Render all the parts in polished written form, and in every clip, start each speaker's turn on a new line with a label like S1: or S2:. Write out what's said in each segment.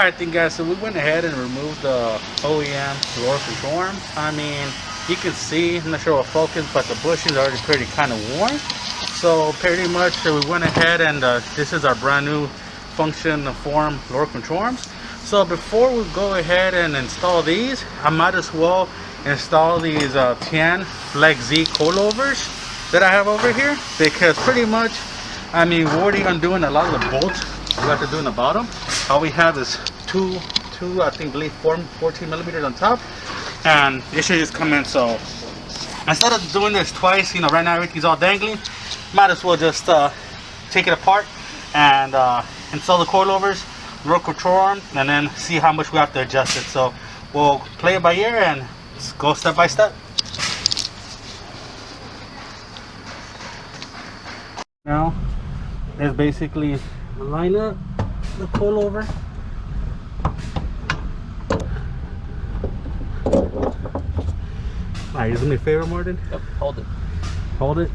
S1: Alright then guys, so we went ahead and removed the OEM lower control arm. I mean, you can see, I'm not sure what focus, but the bushing is already pretty kind of worn. So pretty much we went ahead and this is our brand new function form lower control arms. So before we go ahead and install these, I might as well install these Tien Flex Z coilovers that I have over here, because pretty much, I mean, we're already undoing a lot of the bolts we have to do in the bottom. All we have is two I think, believe 14 millimeters on top, and it should just come in. So instead of doing this twice, you know, right now everything's all dangling, might as well just take it apart and install the coilovers, lower control arm, and then see how much we have to adjust it. So we'll play it by ear and just go step by step. Now is basically line up the coilover. Alright, you do me a favor, Martin?
S2: Yep, hold it.
S1: Hold it.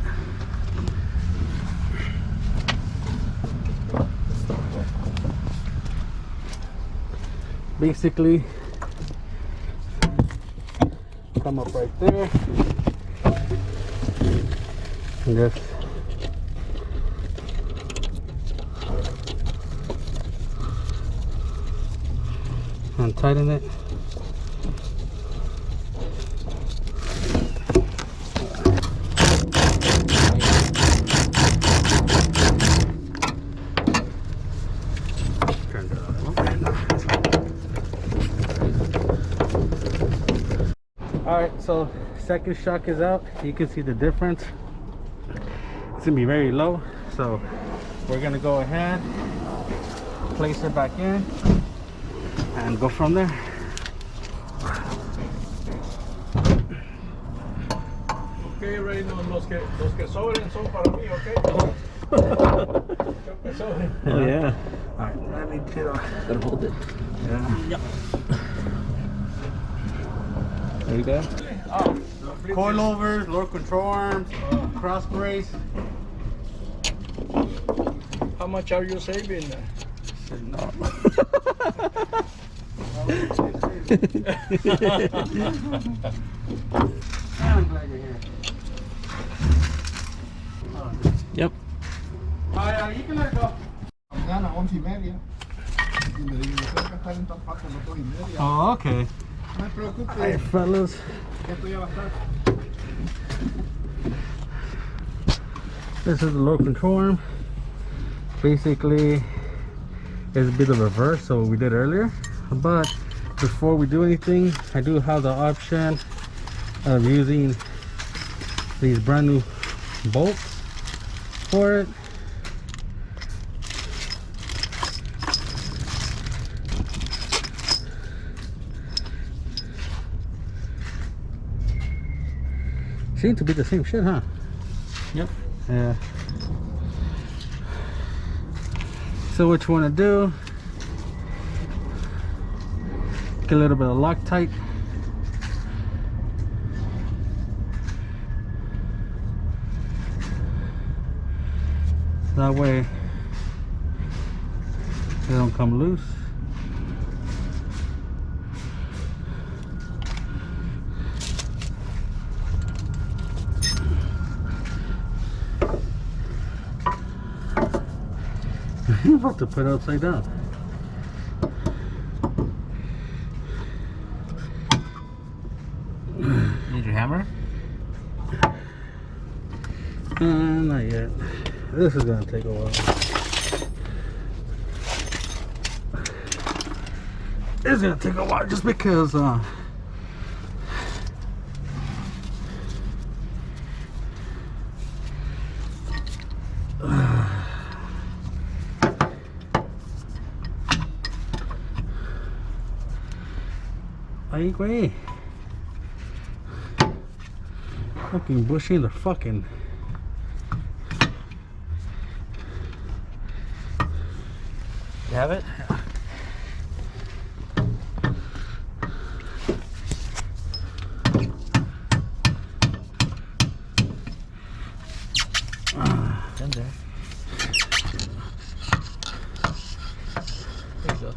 S1: Basically, come up right there. And just and tighten it. Alright, so second shock is out. You can see the difference. It's gonna be very low, so we're gonna go ahead, place it back in, and go from there.
S3: Okay, ready? Los que sobren son para mí, okay?
S1: Oh yeah. Alright, let me get on.
S2: Gotta hold it.
S1: Yeah.
S2: Yep.
S1: There you go. Coilovers, lower control arms, cross brace.
S3: How much are you saving?
S1: No. I'm glad you're here.
S2: Yep.
S1: You can let it go.
S4: Mañana 11:30. Y me dijo, tengo que estar en tal parte a las 2:30.
S1: Oh, okay.
S4: No me preocupe.
S1: Alright, fellas.
S4: Esto ya va a estar.
S1: This is the lower control arm. Basically, it's a bit of a reverse of what we did earlier. But before we do anything, I do have the option of using these brand new bolts for it. Seem to be the same shit, huh?
S2: Yep.
S1: Yeah. So what you want to do, get a little bit of Loctite. That way they don't come loose. You're about to put it upside down.
S2: Need your hammer?
S1: Not yet. This is gonna take a while. It's gonna take a while just because ay, güey. Fucking bushing the fucking.
S2: You have it? It's in there. There you go.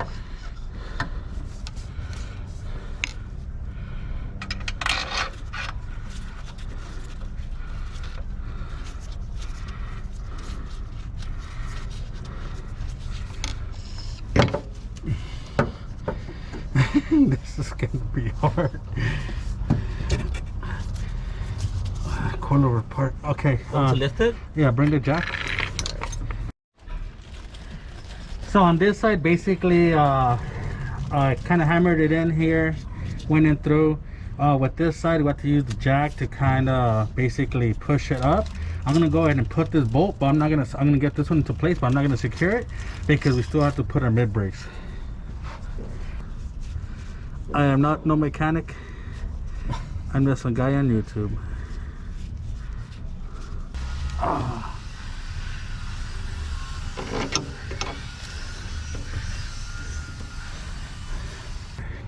S1: This is gonna be hard. Coilover part. Okay.
S2: To lift it?
S1: Yeah, bring the jack. So on this side, basically, I kind of hammered it in here, went in through. With this side, we have to use the jack to kind of basically push it up. I'm gonna go ahead and put this bolt, but I'm gonna get this one into place, but I'm not gonna secure it because we still have to put our mid brakes. I am not no mechanic. I'm just a guy on YouTube.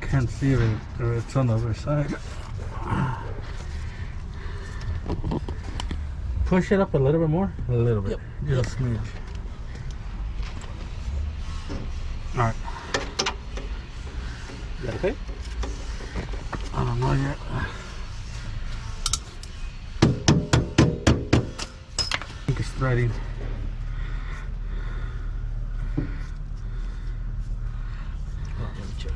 S1: Can't see it or it's on the other side. Push it up a little bit more. A little bit.
S2: Yep.
S1: Just a smidge. Alright.
S2: Is that okay?
S1: I don't know yet. I think it's threading.
S2: Oh, let me check.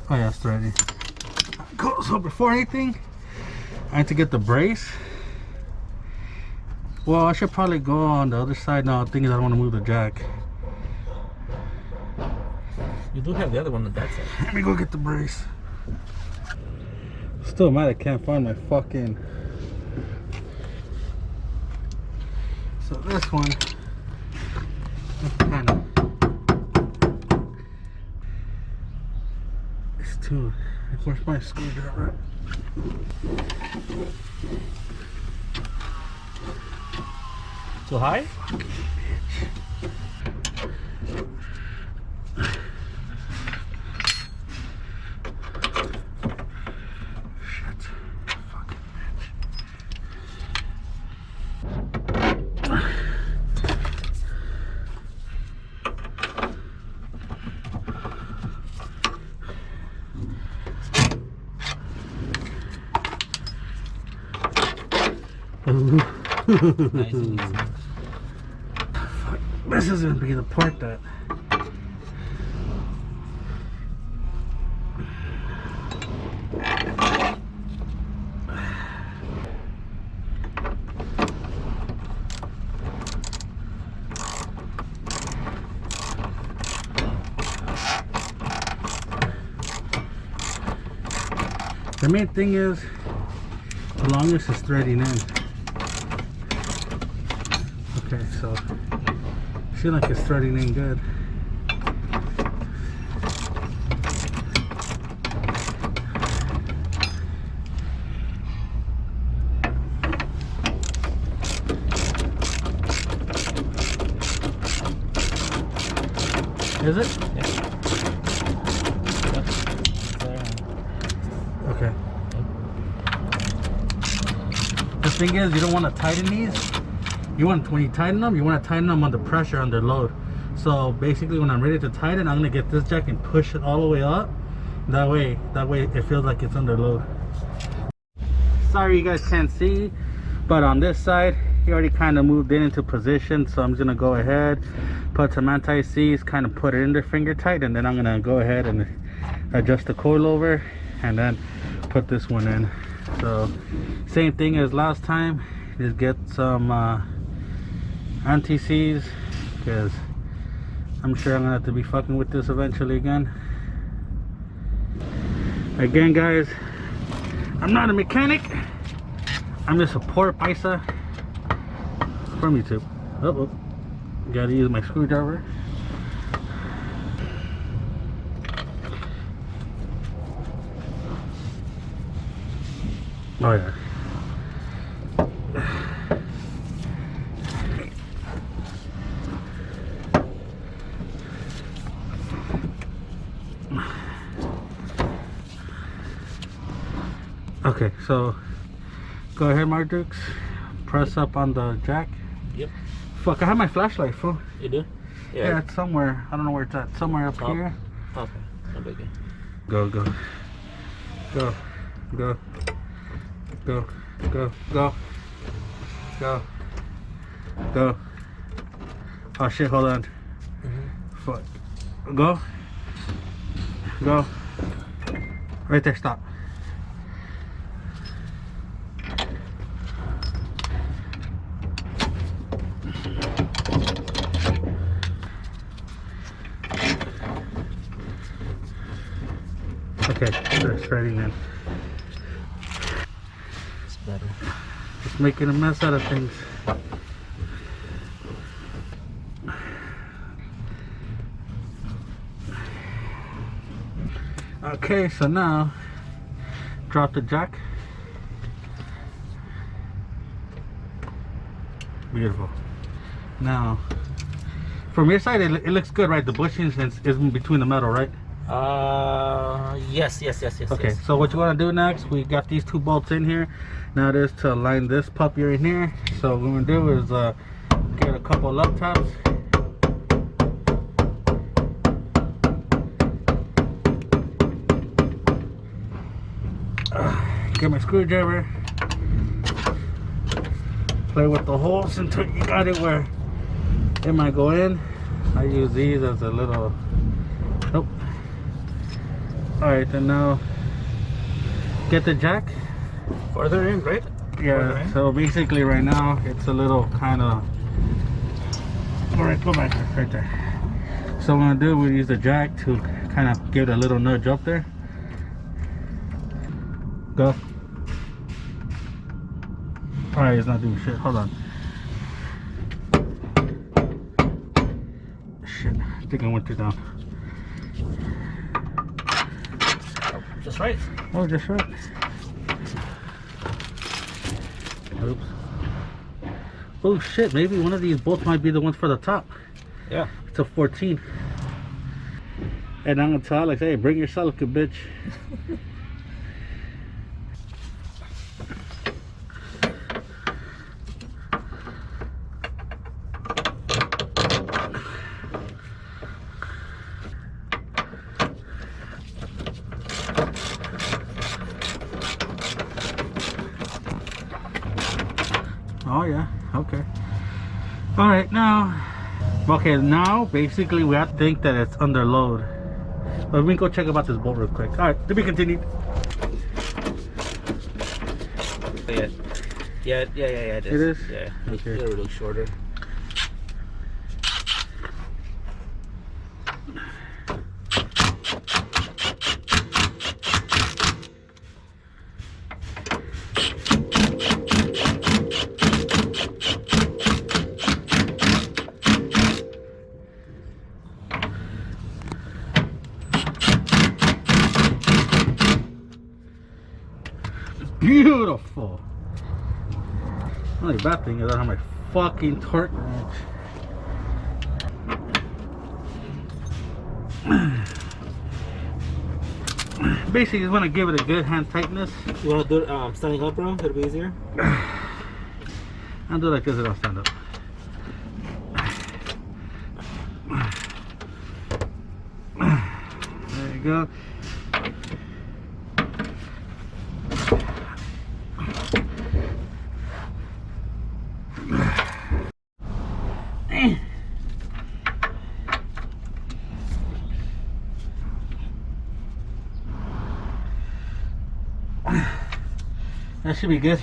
S1: Oh yeah, it's threading. Cool. So before anything, I have to get the brace. Well, I should probably go on the other side now. The thing is, I don't want to move the jack.
S2: You do have the other one on that side.
S1: Let me go get the brace. Still mad I can't find my fucking... So this one, kind of... It's too... Where's my screwdriver?
S2: Too high?
S1: Fucking bitch. Shit. Fucking bitch.
S2: Nice and easy.
S1: This is gonna be the part that the main thing is the longest is threading in. Okay, so I feel like it's threading in good. Is it?
S2: Yeah.
S1: Okay. The thing is, you don't want to tighten these. When you tighten them, you want to tighten them under pressure, under load. So basically, when I'm ready to tighten, I'm gonna get this jack and push it all the way up. That way it feels like it's under load. Sorry you guys can't see, but on this side, he already kind of moved in into position. So I'm gonna go ahead, put some anti-seize, kind of put it in there finger tight, and then I'm gonna go ahead and adjust the coilover, and then put this one in. So same thing as last time. Just get some anti-seize, because I'm sure I'm gonna have to be fucking with this eventually again. Again, guys, I'm not a mechanic. I'm just a poor paisa from YouTube. Oh, gotta use my screwdriver. Oh yeah. Okay, so go ahead, Mardukes. Press up on the jack.
S2: Yep.
S1: Fuck, I have my flashlight, fool.
S2: You do?
S1: Yeah, it's somewhere. I don't know where it's at. Somewhere up here.
S2: Okay. No biggie.
S1: Go, go. Go. Go. Go. Go. Go. Go. Go. Oh shit, hold on. Fuck. Go. Go. Right there, stop. Okay, they're straighting in.
S2: It's better.
S1: Just making a mess out of things. Okay, so now drop the jack. Beautiful. Now, from your side, it looks good, right? The bushing is in between the metal, right?
S2: Yes.
S1: Okay,
S2: yes.
S1: so what you want to do next, we got these two bolts in here. Now it is to align this puppy right here. So what we're going to do is get a couple love taps. Get my screwdriver. Play with the holes until you got it where it might go in. I use these as a little... Nope. Alright, then now get the jack.
S2: Further in, right?
S1: Yeah, so basically right now it's a little kind of... Alright, go back right there. So what I'm gonna do, we use the jack to kind of give it a little nudge up there. Go. Alright, it's not doing shit. Hold on. Shit, I think I went too down.
S2: Just right.
S1: Oh, just right. Oops. Oh shit, maybe one of these bolts might be the ones for the top.
S2: Yeah.
S1: It's a 14. And I'm gonna tell Alex, hey, bring your silicone, bitch. Oh yeah, okay. All right, now, okay, now basically we have to think that it's under load. But we can go check about this bolt real quick. All right, to be continued.
S2: Yeah, it is.
S1: It is?
S2: Yeah,
S1: Okay.
S2: it's a little shorter.
S1: Beautiful. Only bad thing is I don't have my fucking torque wrench. Basically, just want to give it a good hand tightness.
S2: You want to do it standing up, bro? It'll be easier.
S1: I'll do it like this and I'll stand up. There you go. That should be good.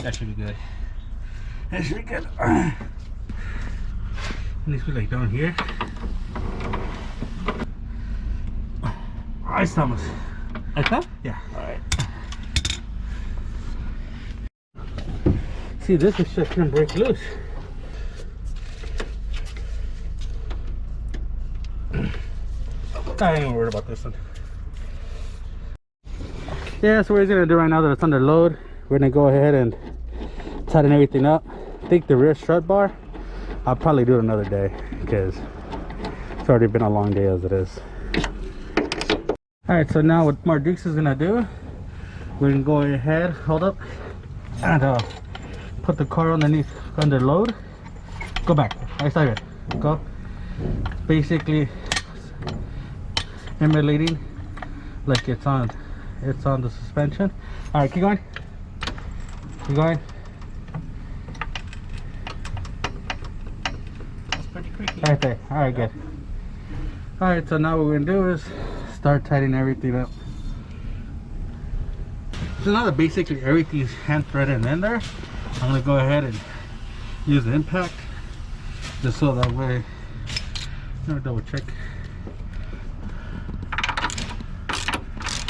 S1: That should be good. That should be good. It needs to be like down here. Alright, Thomas.
S2: Okay.
S1: Yeah.
S2: Alright.
S1: See, this shit can break loose. I ain't worried about this one. Yeah, so what we're gonna do right now that it's under load, we're gonna go ahead and tighten everything up. I think the rear strut bar, I'll probably do it another day because it's already been a long day as it is. Alright, so now what Mardukes is gonna do, we're gonna go ahead, hold up, and put the car underneath under load. Go back. I saw it. Go. Basically emulating like it's on the suspension. All right, keep going. Keep going.
S2: It's pretty creaky.
S1: Right there. All right, good. All right, so now what we're gonna do is start tightening everything up. So now that basically everything's hand threaded in there, I'm gonna go ahead and use the impact just so that way. I'm gonna double check.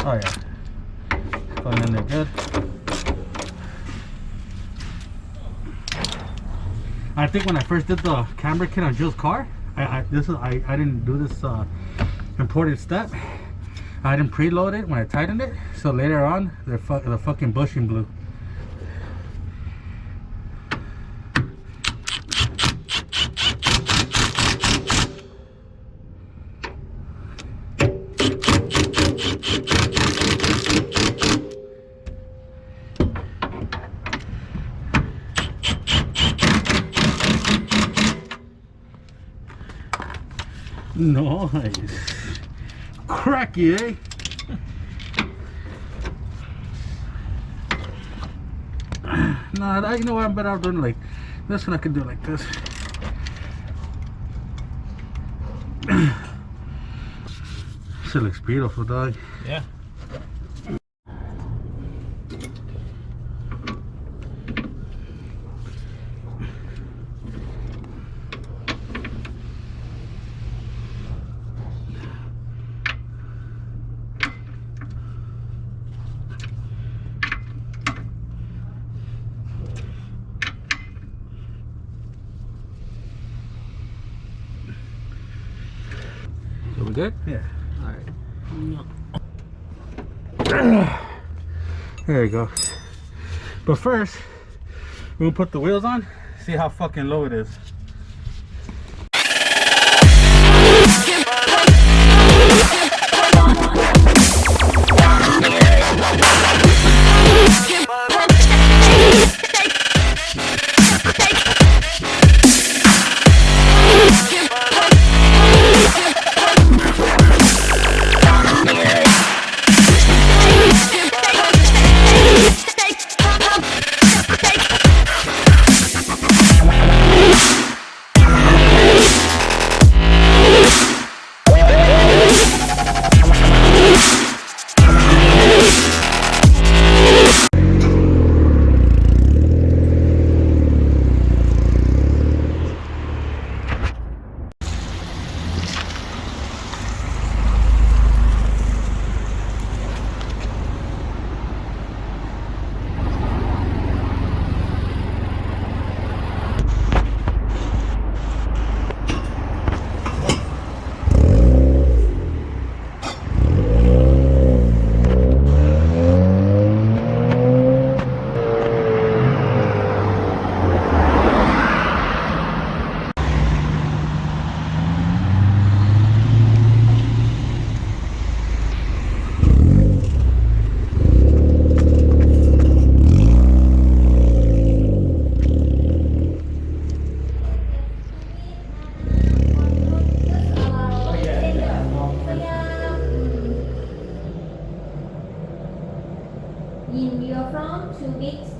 S1: Oh yeah, going in there good. I think when I first did the camber kit on Jill's car, I didn't do this important step. I didn't preload it when I tightened it, so later on the fucking bushing blew. Nice. Cracky, eh? Nah, you know what? I'm better off doing like this one. I can do it like this. Shit looks beautiful, dog.
S2: Yeah. So we good?
S1: Yeah.
S2: Alright.
S1: There you go. But first, we're gonna put the wheels on. See how fucking low it is.
S5: In your front 2 weeks